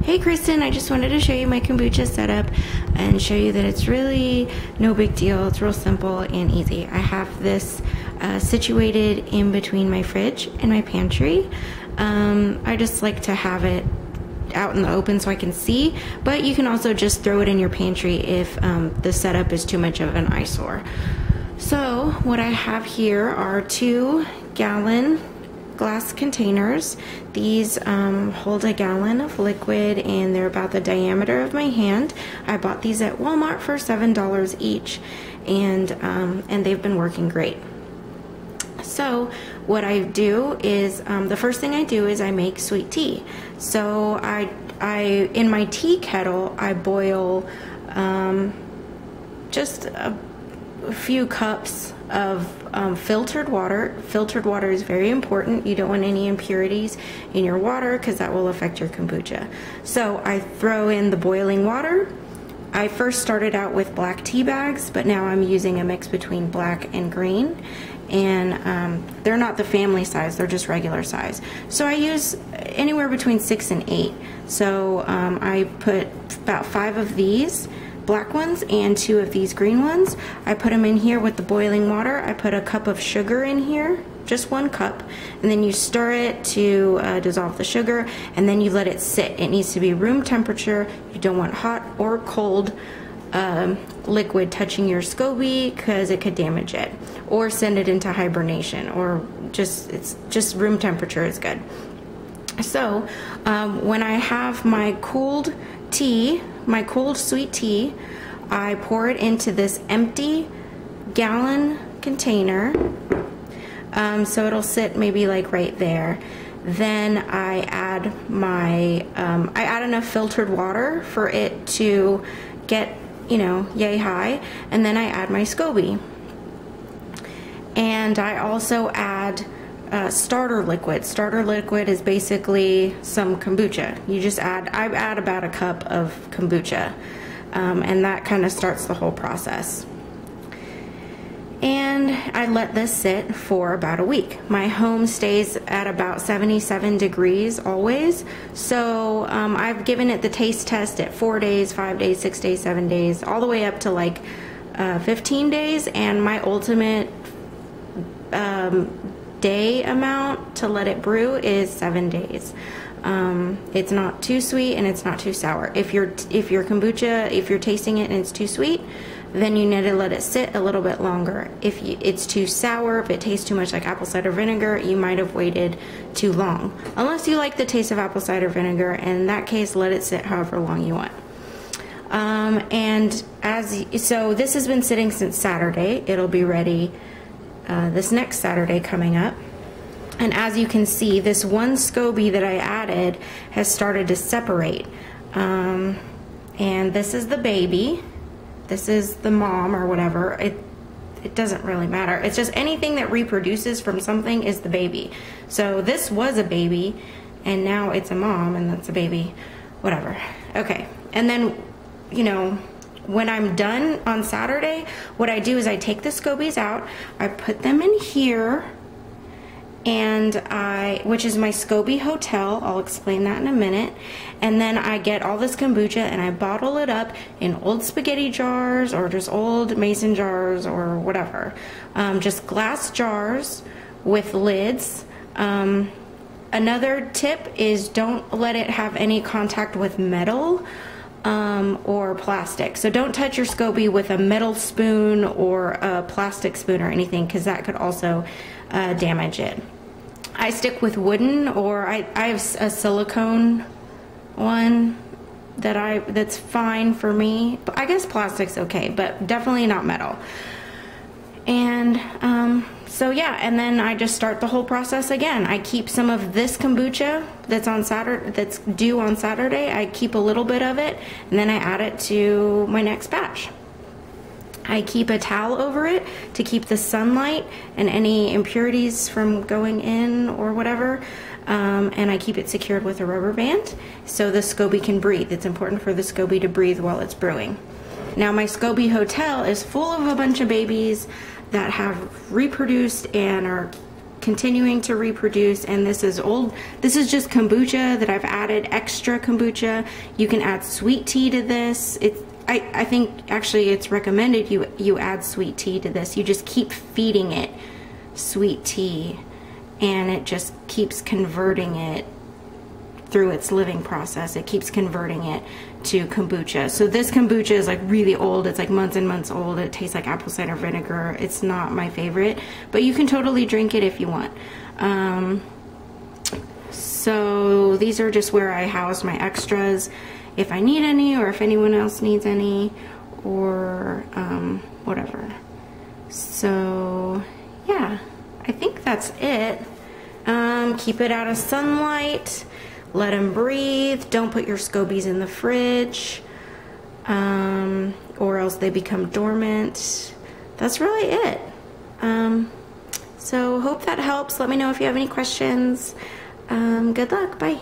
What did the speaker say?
Hey Kristen, I just wanted to show you my kombucha setup and show you that it's really no big deal. It's real simple and easy. I have this situated in between my fridge and my pantry. I just like to have it out in the open so I can see, but you can also just throw it in your pantry if the setup is too much of an eyesore. So what I have here are 2-gallon glass containers. These hold a gallon of liquid and they're about the diameter of my hand. I bought these at Walmart for $7 each, and they've been working great. So what I do is the first thing I do is I make sweet tea. So I in my tea kettle I boil just a few cups of filtered water. Filtered water is very important. You don't want any impurities in your water because that will affect your kombucha. So I throw in the boiling water. I first started out with black tea bags, but now I'm using a mix between black and green, and they're not the family size, they're just regular size. So I use anywhere between 6 and 8. So I put about 5 of these black ones and 2 of these green ones. I put them in here with the boiling water. I put a cup of sugar in here, just 1 cup, and then you stir it to dissolve the sugar, and then you let it sit. It needs to be room temperature. You don't want hot or cold liquid touching your SCOBY because it could damage it or send it into hibernation, or it's just room temperature is good. So when I have my cooled tea, my cold sweet tea, I pour it into this empty gallon container, so it'll sit maybe like right there. Then I add I add enough filtered water for it to get, you know, yay high, and then I add my SCOBY. And I also add starter liquid. Starter liquid is basically some kombucha. You just I add about a cup of kombucha, and that kind of starts the whole process. And I let this sit for about a week. My home stays at about 77 degrees always, so I've given it the taste test at 4 days, 5 days, 6 days, 7 days, all the way up to like 15 days, and my ultimate day amount to let it brew is 7 days. It's not too sweet and it's not too sour. If your kombucha, if you're tasting it and it's too sweet, then you need to let it sit a little bit longer. If it's too sour, if it tastes too much like apple cider vinegar, you might have waited too long. Unless you like the taste of apple cider vinegar, in that case, let it sit however long you want. So this has been sitting since Saturday. It'll be ready this next Saturday coming up. And as you can see, this 1 SCOBY that I added has started to separate. And this is the baby. This is the mom or whatever. It doesn't really matter. It's just anything that reproduces from something is the baby. So this was a baby and now it's a mom and that's a baby. Whatever. Okay. And then, you know, when I'm done on Saturday, what I do is I take the SCOBYs out, I put them in here, and which is my SCOBY hotel. I'll explain that in a minute. And then I get all this kombucha and I bottle it up in old spaghetti jars or just old mason jars or whatever. Just glass jars with lids. Another tip is don't let it have any contact with metal or plastic. So don't touch your SCOBY with a metal spoon or a plastic spoon or anything, because that could also damage it. I stick with wooden, or I have a silicone one that's fine for me. But I guess plastic's okay, but definitely not metal. And so yeah, and then I just start the whole process again. I keep some of this kombucha that's due on Saturday. I keep a little bit of it, and then I add it to my next batch. I keep a towel over it to keep the sunlight and any impurities from going in or whatever, and I keep it secured with a rubber band so the SCOBY can breathe. It's important for the SCOBY to breathe while it's brewing. Now my SCOBY hotel is full of a bunch of babies that have reproduced and are continuing to reproduce, and this is old. This is just kombucha that I've added extra kombucha. You can add sweet tea to this. I think actually it's recommended you add sweet tea to this. You just keep feeding it sweet tea, and it just keeps converting it through its living process. It keeps converting it to kombucha. So this kombucha is like really old. It's like months and months old. It tastes like apple cider vinegar. It's not my favorite, but you can totally drink it if you want. So these are just where I house my extras if I need any, or if anyone else needs any, or whatever. So yeah, I think that's it. Keep it out of sunlight. Let them breathe. Don't put your scobies in the fridge, or else they become dormant. That's really it. So hope that helps. Let me know if you have any questions. Good luck. Bye.